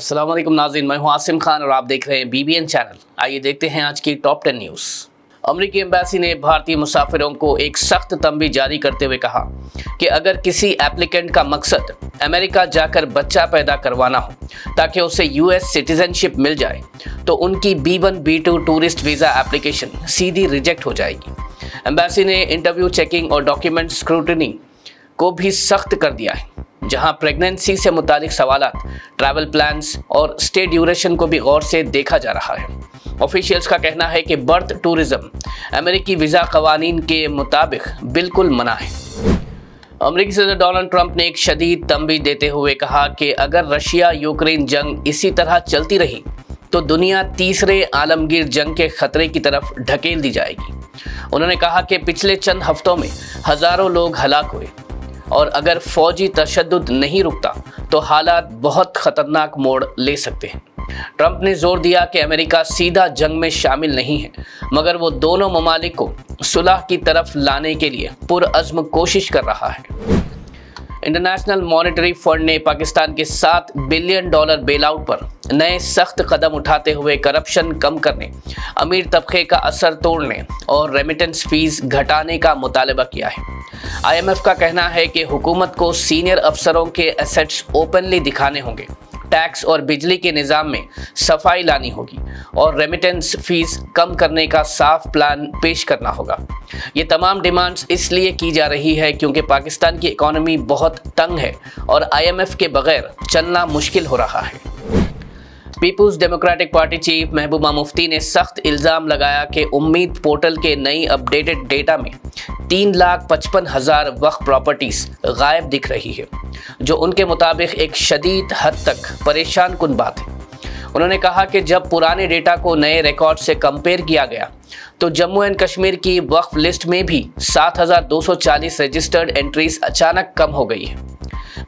अस्सलाम वालेकुम नाज़रीन, मैं हूं आसिम खान और आप देख रहे हैं BBN चैनल। आइए देखते हैं आज की टॉप 10 न्यूज़। अमेरिकी एम्बेसी ने भारतीय मुसाफिरों को एक सख्त तंबी जारी करते हुए कहा कि अगर किसी एप्लीकेंट का मकसद अमेरिका जाकर बच्चा पैदा करवाना हो ताकि उसे US सिटीजनशिप मिल जाए तो उनकी B1 B2 tourist visa application सीधी रिजेक्ट हो जाएगी। एम्बेसी ने इंटरव्यू चेकिंग और डॉक्यूमेंट स्क्रूटनी को भी सख्त कर दिया है, जहां प्रेगनेंसी से मुतालिक सवालात, ट्रैवल प्लान्स और स्टे ड्यूरेशन को भी गौर से देखा जा रहा है। ऑफिशियल्स का कहना है कि बर्थ टूरिज्म अमेरिकी वीज़ा कवानीन के मुताबिक बिल्कुल मना है। अमेरिकी सदर डोनाल्ड ट्रंप ने एक शदीद तंबीह देते हुए कहा कि अगर रशिया यूक्रेन जंग इसी तरह चलती रही तो दुनिया तीसरे आलमगीर जंग के खतरे की तरफ ढकेल दी जाएगी। उन्होंने कहा कि पिछले चंद हफ्तों में हज़ारों लोग हलाक हुए और अगर फौजी तशद्दुद नहीं रुकता तो हालात बहुत ख़तरनाक मोड़ ले सकते हैं। ट्रंप ने जोर दिया कि अमेरिका सीधा जंग में शामिल नहीं है, मगर वो दोनों ममालिक को सुलह की तरफ लाने के लिए पुरअज़्म कोशिश कर रहा है। इंटरनेशनल मॉनेटरी फंड ने पाकिस्तान के $7 बिलियन बेल आउट पर नए सख्त कदम उठाते हुए करप्शन कम करने, अमीर तबके का असर तोड़ने और रेमिटेंस फीस घटाने का मुतालबा किया है। IMF का कहना है कि हुकूमत को सीनियर अफसरों के एसेट्स ओपनली दिखाने होंगे, टैक्स और बिजली के निज़ाम में सफाई लानी होगी और रेमिटेंस फीस कम करने का साफ प्लान पेश करना होगा। ये तमाम डिमांड्स इसलिए की जा रही है क्योंकि पाकिस्तान की इकॉनमी बहुत तंग है और IMF के बगैर चलना मुश्किल हो रहा है। People's democratic party chief Mehbooba Mufti ने सख्त इल्ज़ाम लगाया कि उम्मीद पोर्टल के नई अपडेटेड डेटा में 3,55,000 वक्फ प्रॉपर्टीज़ गायब दिख रही है, जो उनके मुताबिक एक शदीद हद तक परेशान कुन बात है। उन्होंने कहा कि जब पुराने डेटा को नए रिकॉर्ड से कंपेयर किया गया तो जम्मू एंड कश्मीर की वक्फ लिस्ट में भी 7,240 रजिस्टर्ड एंट्रीज अचानक कम हो गई है।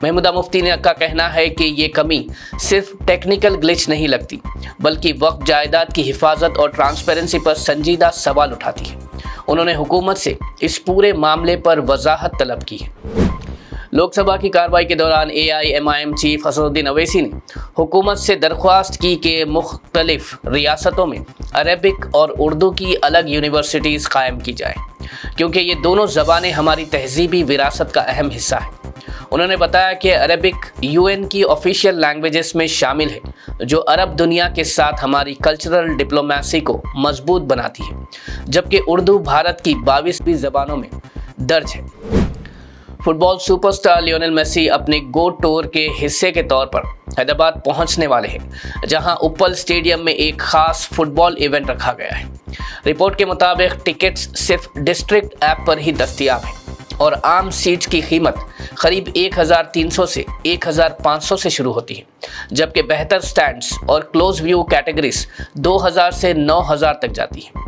महमूदा मुफ्ती ने का कहना है कि ये कमी सिर्फ टेक्निकल ग्लिच नहीं लगती, बल्कि वक्फ जायदाद की हिफाजत और ट्रांसपेरेंसी पर संजीदा सवाल उठाती है। उन्होंने हुकूमत से इस पूरे मामले पर वजाहत तलब की है। लोकसभा की कार्रवाई के दौरान AIMIM चीफ असदुद्दीन अवैसी ने हुकूमत से दरख्वास्त की कि मुख्तलिफ रियासतों में अरबिक और उर्दू की अलग यूनिवर्सिटीज़ कायम की जाए, क्योंकि ये दोनों ज़बानें हमारी तहजीबी विरासत का अहम हिस्सा है। उन्होंने बताया कि अरबिक UN की ऑफिशियल लैंग्वेजेस में शामिल है, जो अरब दुनिया के साथ हमारी कल्चरल डिप्लोमेसी को मजबूत बनाती है, जबकि उर्दू भारत की 22वीं ज़बानों में दर्ज है। फुटबॉल सुपरस्टार लियोनेल मेसी अपने गोट टूर के हिस्से के तौर पर हैदराबाद पहुंचने वाले हैं, जहां उप्पल स्टेडियम में एक खास फुटबॉल इवेंट रखा गया है। रिपोर्ट के मुताबिक टिकट्स सिर्फ डिस्ट्रिक्ट ऐप पर ही दस्तयाब हैं और आम सीट्स की कीमत करीब 1,300 से 1,500 से शुरू होती है, जबकि बेहतर स्टैंड्स और क्लोज व्यू कैटेगरीज 2,000 से 9,000 तक जाती हैं।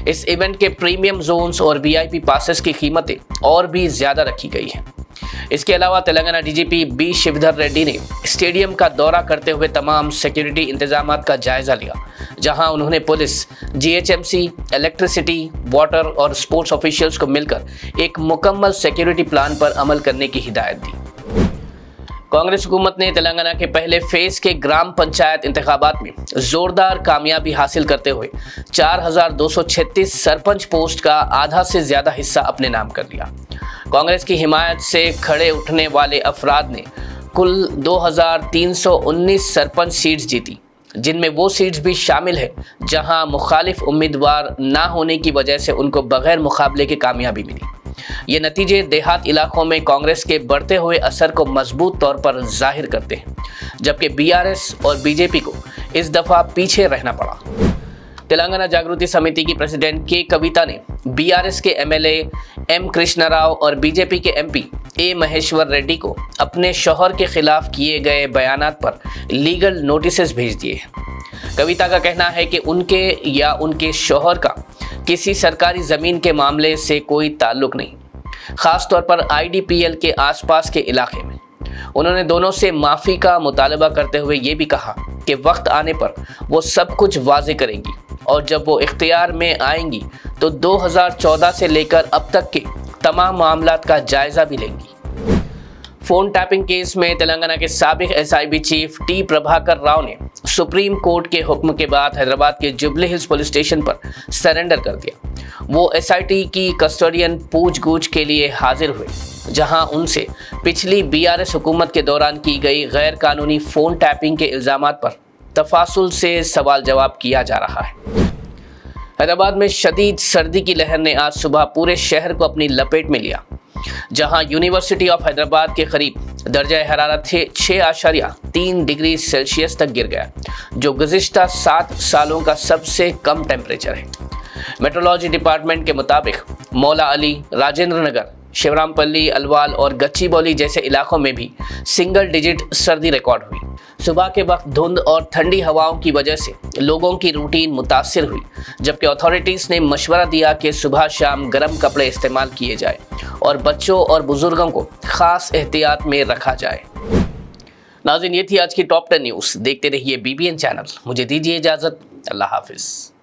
इस इवेंट के प्रीमियम जोन्स और VIP पासेस की कीमतें और भी ज़्यादा रखी गई हैं। इसके अलावा तेलंगाना DGP B शिवधर रेड्डी ने स्टेडियम का दौरा करते हुए तमाम सिक्योरिटी इंतजामात का जायज़ा लिया, जहां उन्होंने पुलिस, GHMC, इलेक्ट्रिसिटी, वाटर और स्पोर्ट्स ऑफिशियल्स को मिलकर एक मुकम्मल सिक्योरिटी प्लान पर अमल करने की हिदायत दी। कांग्रेस हुकूमत ने तेलंगाना के पहले फेज के ग्राम पंचायत इंतखाबात में जोरदार कामयाबी हासिल करते हुए 4,236 सरपंच पोस्ट का आधा से ज़्यादा हिस्सा अपने नाम कर लिया। कांग्रेस की हिमायत से खड़े उठने वाले अफराद ने कुल 2,319 सरपंच सीट्स जीती, जिनमें वो सीट्स भी शामिल है जहां मुखालिफ उम्मीदवार ना होने की वजह से उनको बगैर मुकाबले की कामयाबी मिली। ये नतीजे देहात इलाकों में कांग्रेस के बढ़ते हुए असर को मजबूत तौर पर जाहिर करते हैं, जबकि BRS और BJP को इस दफ़ा पीछे रहना पड़ा। तेलंगाना जागृति समिति की प्रेसिडेंट के कविता ने BRS के MLA M कृष्णा राव और BJP के MP A महेश्वर रेड्डी को अपने शौहर के खिलाफ किए गए बयानात पर लीगल नोटिसेस भेज दिए। कविता का कहना है कि उनके या उनके शौहर का किसी सरकारी ज़मीन के मामले से कोई ताल्लुक नहीं, ख़ास तौर पर IDPL के आसपास के इलाके में। उन्होंने दोनों से माफ़ी का मुतालबा करते हुए ये भी कहा कि वक्त आने पर वो सब कुछ वाज़े करेंगी और जब वो इख्तियार में आएंगी तो 2014 से लेकर अब तक के तमाम मामलात का जायज़ा भी लेंगी। फोन टैपिंग केस में तेलंगाना के साबिक SIB chief T Prabhakar Rao ने सुप्रीम कोर्ट के हुक्म के बाद हैदराबाद के जुबली हिल्स पुलिस स्टेशन पर सरेंडर कर दिया। वो एसआईटी की कस्टोडियन पूछगछ के लिए हाजिर हुए, जहां उनसे पिछली बीआरएस हुकूमत के दौरान की गई गैर कानूनी फोन टैपिंग के इल्जामात पर तफासुल से सवाल जवाब किया जा रहा है। हैदराबाद में शदीद सर्दी की लहर ने आज सुबह पूरे शहर को अपनी लपेट में लिया, जहां यूनिवर्सिटी ऑफ हैदराबाद के करीब दर्जा हरारत 6.3 डिग्री सेल्सियस तक गिर गया, जो गुज़िश्ता 7 सालों का सबसे कम टेम्परेचर है। मेट्रोलॉजी डिपार्टमेंट के मुताबिक मौला अली, राजेंद्र नगर, शिवरामपल्ली, अलवाल और गच्चीबौली जैसे इलाकों में भी सिंगल डिजिट सर्दी रिकॉर्ड हुई। सुबह के वक्त धुंध और ठंडी हवाओं की वजह से लोगों की रूटीन मुतासिर हुई, जबकि अथॉरिटीज़ ने मशवरा दिया कि सुबह शाम गर्म कपड़े इस्तेमाल किए जाए और बच्चों और बुजुर्गों को खास एहतियात में रखा जाए। नाज़रीन, ये थी आज की टॉप 10 न्यूज़। देखते रहिए BBN चैनल। मुझे दीजिए इजाज़त। अल्लाह हाफिज़।